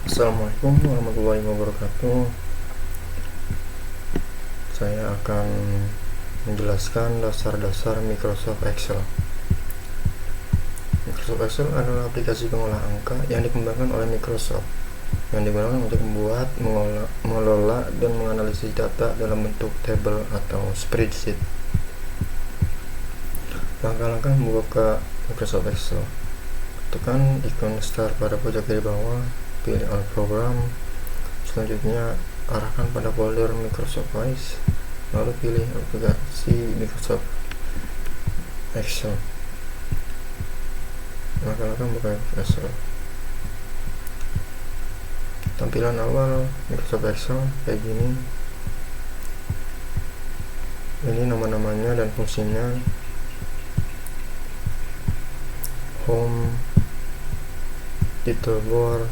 Assalamualaikum warahmatullahi wabarakatuh. Saya akan menjelaskan dasar-dasar Microsoft Excel. Microsoft Excel adalah aplikasi pengolah angka yang dikembangkan oleh Microsoft yang digunakan untuk membuat, mengelola, dan menganalisis data dalam bentuk tabel atau spreadsheet. Langkah-langkah membuka Microsoft Excel: tekan ikon start pada pojok kiri bawah, pilih all program. Selanjutnya arahkan pada folder Microsoft Files, lalu pilih aplikasi Microsoft Excel. Langkah-langkah membuka Excel. Tampilan awal Microsoft Excel kayak gini. Ini nama-namanya dan fungsinya: Home, Title Bar,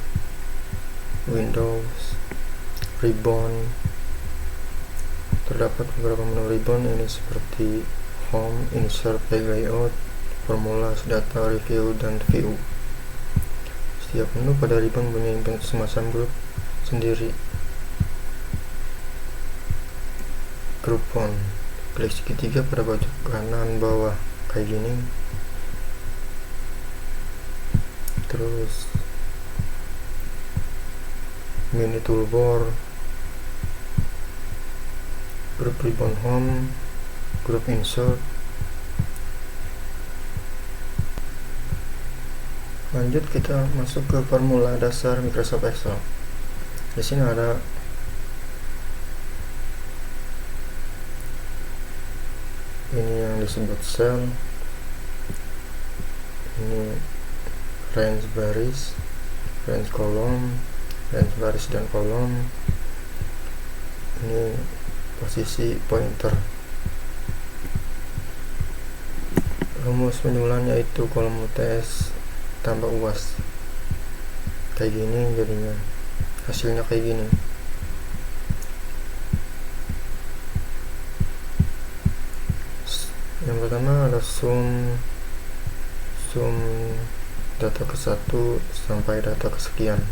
Windows, Ribbon. Terdapat beberapa menu ribbon ini seperti Home, Insert, Page Layout, Formulas, Data, Review, dan View. Setiap menu pada ribbon punya semacam grup sendiri. Grup font, klik segitiga pada pojok kanan bawah kayak gini. Terus mini toolbar, grup ribbon home, grup insert. Lanjut kita masuk ke formula dasar Microsoft Excel. Di sini ada ini yang disebut cell, ini range baris, range kolom, range baris dan kolom. Ini posisi pointer. Rumus penjumlahan yaitu kolom UTS tambah UAS. Kayak gini jadinya. Hasilnya kayak gini. Yang pertama ada sum data ke 1 sampai data kesekian.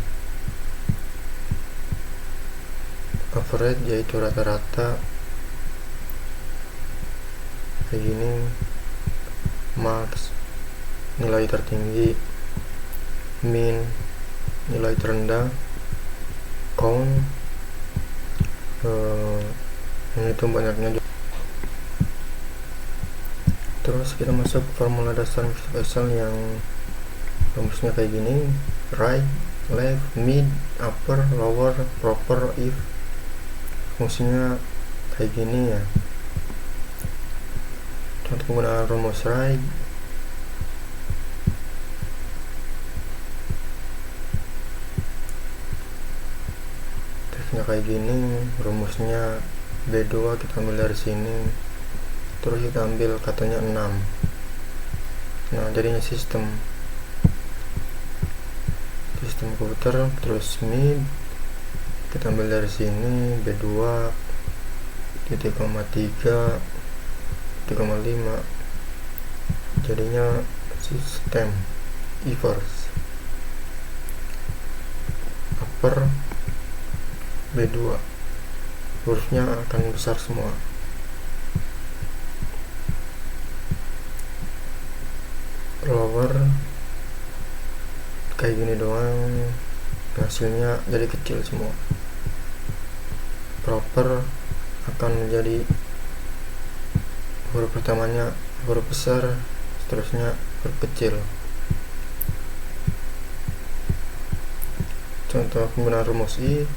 Average yaitu rata-rata kayak gini. Max nilai tertinggi, min nilai terendah, count itu banyaknya. Terus kita masuk formula dasar Excel yang rumusnya kayak gini: right, left, mid, upper, lower, proper, if. Fungsinya kayak gini ya. Contoh penggunaan rumus right: teksnya kayak gini, rumusnya B2 kita ambil dari sini, terus kita ambil katanya 6. Nah jadinya sistem komputer. Terus mid kita ambil dari sini, B2 titik 3,5, jadinya sistem inverse. Upper B2, hurufnya akan besar semua. Lower kayak gini doang, hasilnya jadi kecil semua. Proper akan menjadi huruf pertamanya huruf besar, seterusnya huruf kecil. Contoh penggunaan rumus I,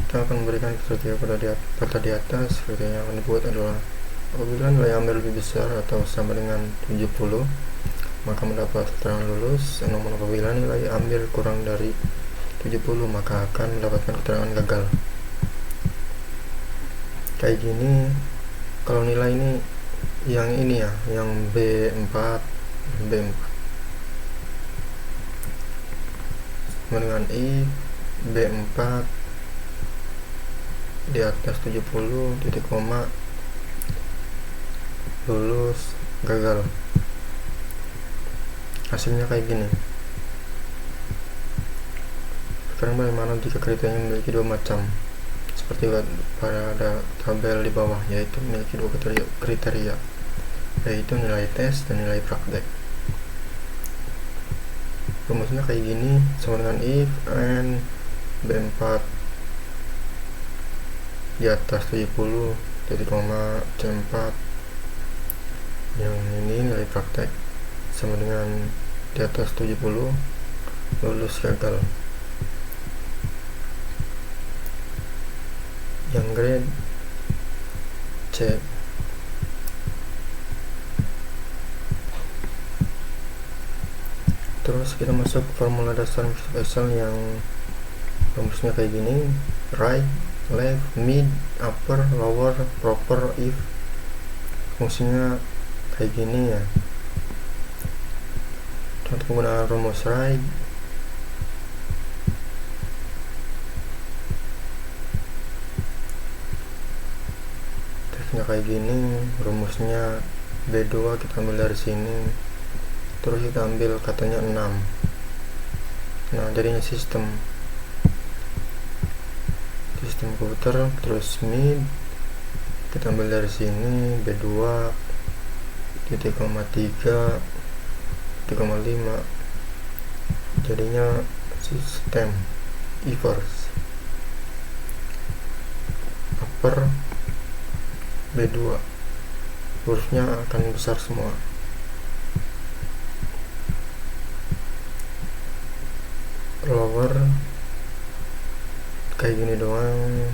kita akan memberikan kriteria pada di atas. Kriteria yang akan dibuat adalah: apabila nilai ambil lebih besar atau sama dengan 70, maka mendapat keterangan lulus. Namun apabila nilai ambil kurang dari 70, maka akan mendapatkan keterangan gagal. Kayak gini. Kalau nilai ini yang ini ya, yang B4 dengan I, B4 di atas 70, titik koma, lulus, gagal. Hasilnya kayak gini. Sekarang bagaimana jika kriterianya memiliki dua macam, seperti pada tabel di bawah, yaitu memiliki dua kriteria, yaitu nilai tes dan nilai praktek. Rumusnya kayak gini, sama dengan if n B4 di atas 70 titik koma C4, yang ini nilai praktek sama dengan di atas 70 lulus gagal. Yang grade C. Terus kita masuk formula dasar Microsoft Excel yang rumusnya kayak gini, right, left, mid, upper, lower, proper, if. Fungsinya kayak gini ya. Contoh penggunaan rumus right, teksnya kayak gini, rumusnya B2 kita ambil dari sini, terus kita ambil katanya 6. Nah, jadinya sistem komputer. Terus mid kita ambil dari sini, B2 titik koma 3 titik koma 5, jadinya sistem inverse. Upper B2, hurufnya akan besar semua. Lower kayak gini doang,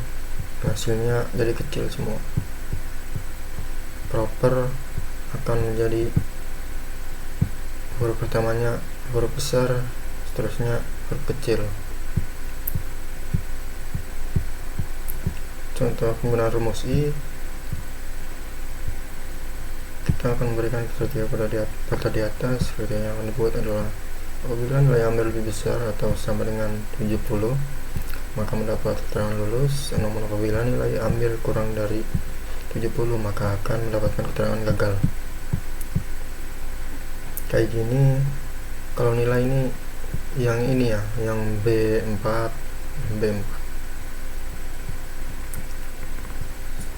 hasilnya jadi kecil semua. Proper akan menjadi huruf pertamanya huruf besar, seterusnya huruf kecil. Contoh penggunaan rumus I, kita akan memberikan kriteria pada di atas. Kriteria yang dibuat adalah apabila nilai ambil lebih besar atau sama dengan 70, maka mendapat keterangan lulus. Namun apabila nilai ambil kurang dari 70, maka akan mendapatkan keterangan gagal. Kayak gini, kalau nilai ini yang ini ya, yang B4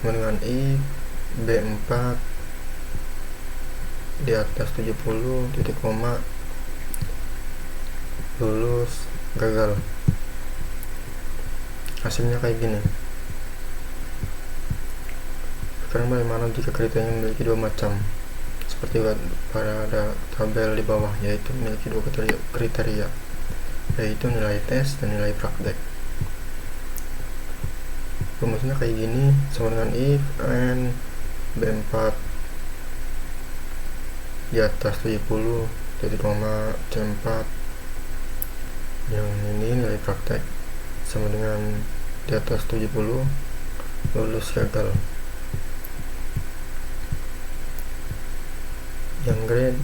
dengan I, B4 di atas 70 titik koma lulus gagal. Hasilnya kayak gini. Sekarang bagaimana jika kriterianya memiliki dua macam, seperti pada tabel di bawah, yaitu memiliki dua kriteria, yaitu nilai tes dan nilai praktek. Rumusnya kayak gini, sama dengan if n B4 di atas 70 titik koma C4, yang ini nilai praktek sama dengan di atas 70 lulus gagal. Yang grade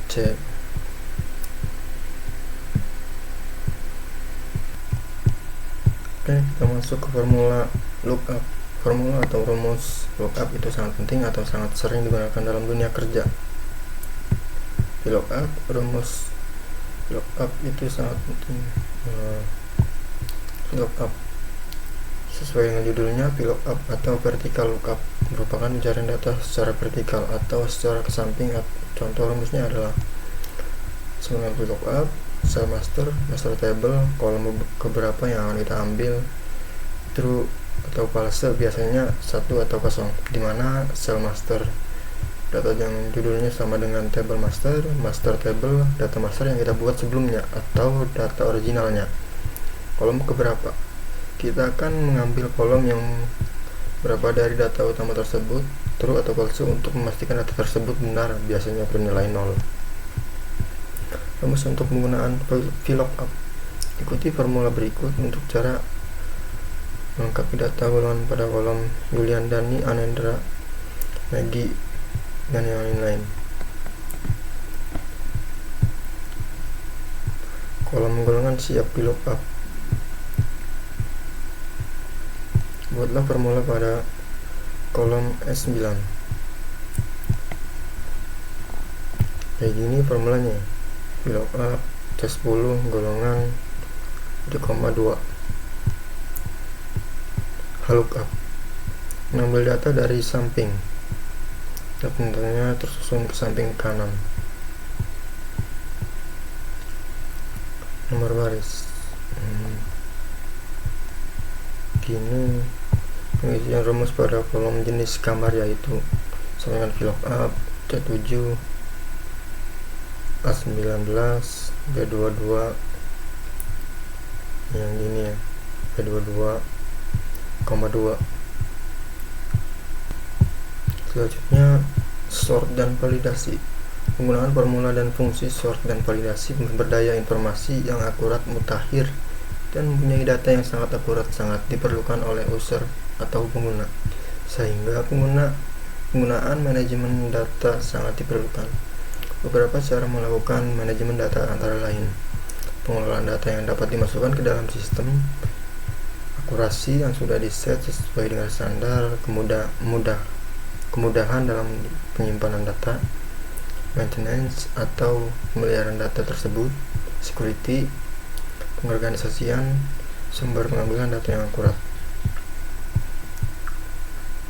C. Oke, kita masuk ke formula lookup. Formula atau rumus lookup itu sangat penting atau sangat sering digunakan dalam dunia kerja. VLOOKUP, rumus lookup itu sangat penting. VLOOKUP sesuai dengan judulnya, VLOOKUP atau vertical lookup merupakan pencarian data secara vertikal atau secara ke samping. Contoh rumusnya adalah sebenarnya VLOOKUP, cell master table, kolom keberapa yang akan kita ambil, true atau false, biasanya 1 atau 0, dimana cell master data yang judulnya sama dengan table master table, data master yang kita buat sebelumnya atau data originalnya. Kolom keberapa, kita akan mengambil kolom yang berapa dari data utama tersebut, true atau false, untuk memastikan data tersebut benar, biasanya bernilai 0. Rumus untuk penggunaan VLOOKUP. Ikuti formula berikut untuk cara melengkapi data golongan pada kolom Julian, Dani, Anendra, Maggie, dan yang lain-lain. Kolom golongan siap VLOOKUP. Buatlah formula pada kolom S9. Kayak gini formulanya. VLOOKUP C10 golongan di koma 2. Lookup, mengambil data dari samping, datanya tersusun ke samping kanan. Nomor baris, gini pengisian rumus pada kolom jenis kamar, yaitu sama dengan VLOOKUP, C7, A19, B22, yang ini ya, B22, 2. Selanjutnya sort dan validasi, penggunaan formula dan fungsi sort dan validasi memberdaya informasi yang akurat, mutakhir, dan mempunyai data yang sangat akurat sangat diperlukan oleh user atau pengguna, sehingga penggunaan manajemen data sangat diperlukan. Beberapa cara melakukan manajemen data antara lain pengelolaan data yang dapat dimasukkan ke dalam sistem, akurasi yang sudah diset sesuai dengan standar, kemudahan dalam penyimpanan data, maintenance atau pemeliharaan data tersebut, security, pengorganisasian sumber pengambilan data yang akurat.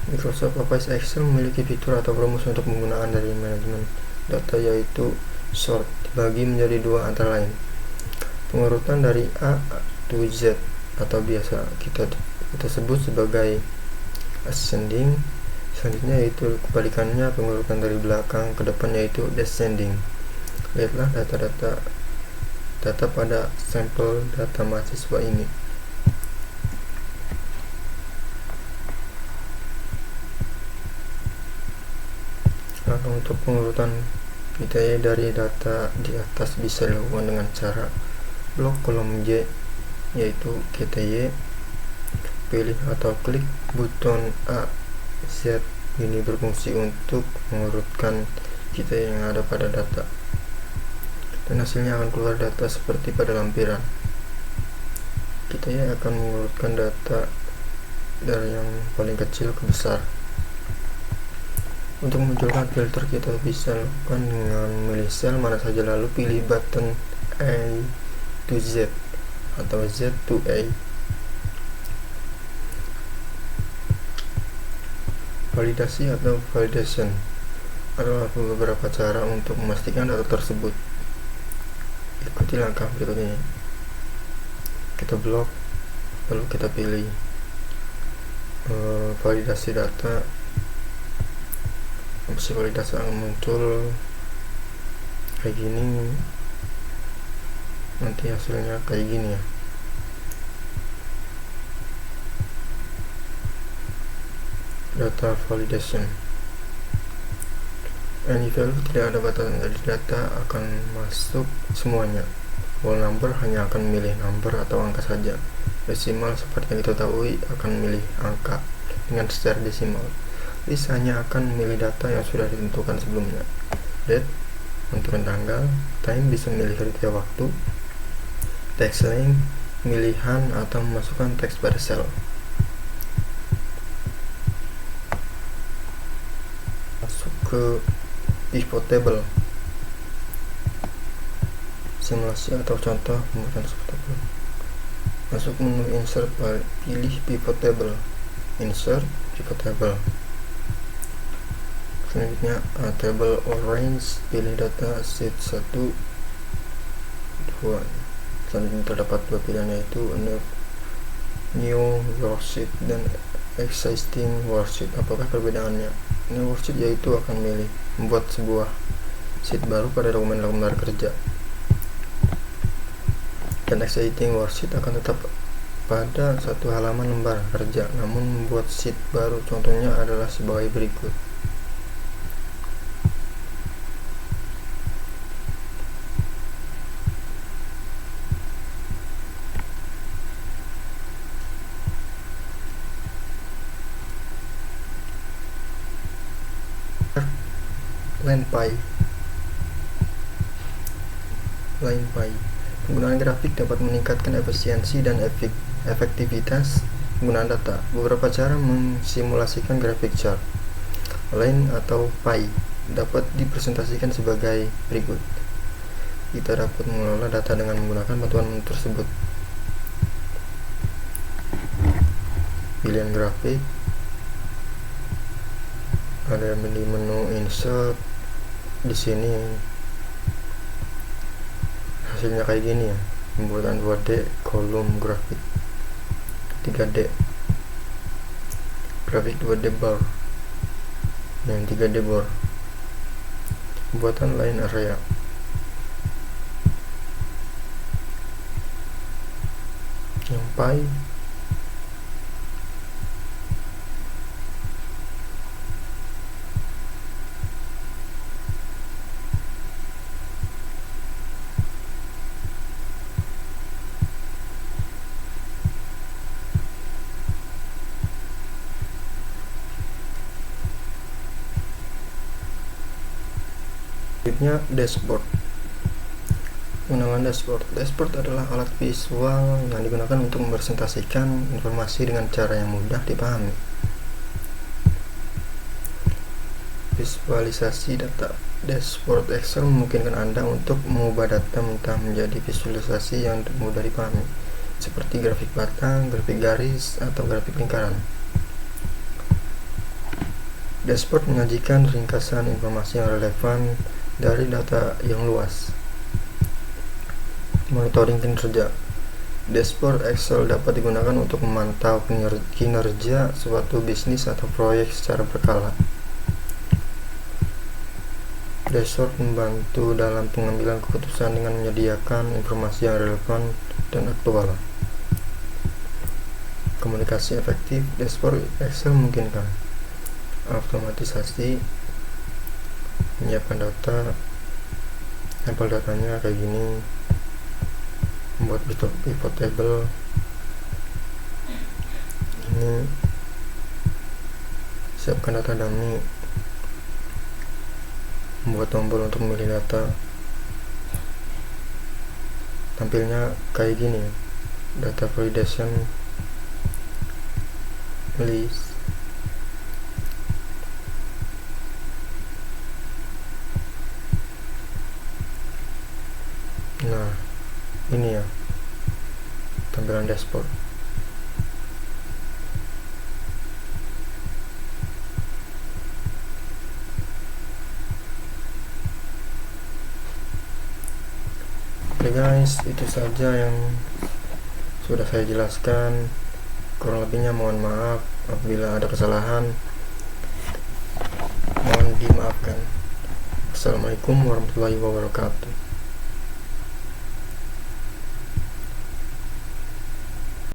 Microsoft Office Excel memiliki fitur atau rumus untuk penggunaan dari manajemen data, yaitu sort dibagi menjadi 2 antara lain. Pengurutan dari A to Z atau biasa kita sebut sebagai ascending. Selanjutnya yaitu kebalikannya, pengurutan dari belakang ke depan, yaitu descending. Lihatlah data pada sampel data mahasiswa ini. Nah, untuk pengurutan kita dari data di atas bisa dilakukan dengan cara blok kolom Y, yaitu GTY, pilih atau klik buton A, Z. Ini berfungsi untuk mengurutkan kita yang ada pada data, dan hasilnya akan keluar data seperti pada lampiran. Kita akan mengurutkan data dari yang paling kecil ke besar. Untuk memunculkan filter, kita bisa lakukan dengan memilih sel mana saja, lalu pilih button A to Z atau Z to A. Validasi atau validation adalah beberapa cara untuk memastikan data tersebut. Ikuti langkah berikut ini. Kita blok, lalu kita pilih validasi data. Opsi validasi akan muncul kayak gini, nanti hasilnya kayak gini ya. Data validation, any value, tidak ada batasan, jadi data akan masuk semuanya. Whole number hanya akan memilih number atau angka saja. Desimal seperti yang kita tahu akan memilih angka dengan secara desimal. List hanya akan memilih data yang sudah ditentukan sebelumnya. Date menentukan tanggal. Time bisa memilih kriteria waktu. Text length, pemilihan atau memasukkan teks pada sel. Masuk ke pivot table, simulasi atau contoh pembuatan pivot table. Masuk menu insert, pilih pivot table, insert pivot table. Selanjutnya table orange, pilih data sheet 1, 2. Selanjutnya terdapat 2 pilihan, yaitu new worksheet dan existing worksheet. Apakah perbedaannya? New worksheet yaitu akan membuat sebuah sheet baru pada dokumen lembar kerja, dan existing worksheet akan tetap pada satu halaman lembar kerja namun membuat sheet baru. Contohnya adalah sebagai berikut. Line Pie. Penggunaan grafik dapat meningkatkan efisiensi dan efektivitas penggunaan data. Beberapa cara mensimulasikan grafik chart. Line atau pie dapat dipresentasikan sebagai berikut. Kita dapat mengelola data dengan menggunakan bantuan tersebut. pilihan grafik, ada di menu insert. Di sini hasilnya kayak gini ya, pembuatan 2D kolom grafik, 3D grafik 2D bar, yang 3D bar, pembuatan line area. Yang pie, selanjutnya dashboard. Penggunaan dashboard. Dashboard adalah alat visual yang digunakan untuk merepresentasikan informasi dengan cara yang mudah dipahami. Visualisasi data. Dashboard Excel memungkinkan Anda untuk mengubah data mentah menjadi visualisasi yang mudah dipahami, seperti grafik batang, grafik garis, atau grafik lingkaran. Dashboard menyajikan ringkasan informasi yang relevan dari data yang luas. Monitoring kinerja. Dashboard Excel dapat digunakan untuk memantau kinerja suatu bisnis atau proyek secara berkala. Dashboard membantu dalam pengambilan keputusan dengan menyediakan informasi yang relevan dan aktual. Komunikasi efektif. Dashboard Excel memungkinkan otomatisasi, menyiapkan data, sampel datanya kayak gini, membuat pivot table, ini siapkan data dummy, membuat tombol untuk memilih data. Tampilnya kayak gini, data validation list. Nah, ini ya tampilan dashboard. Oke guys, itu saja yang sudah saya jelaskan. Kurang lebihnya mohon maaf apabila ada kesalahan, mohon dimaafkan. Assalamualaikum warahmatullahi wabarakatuh.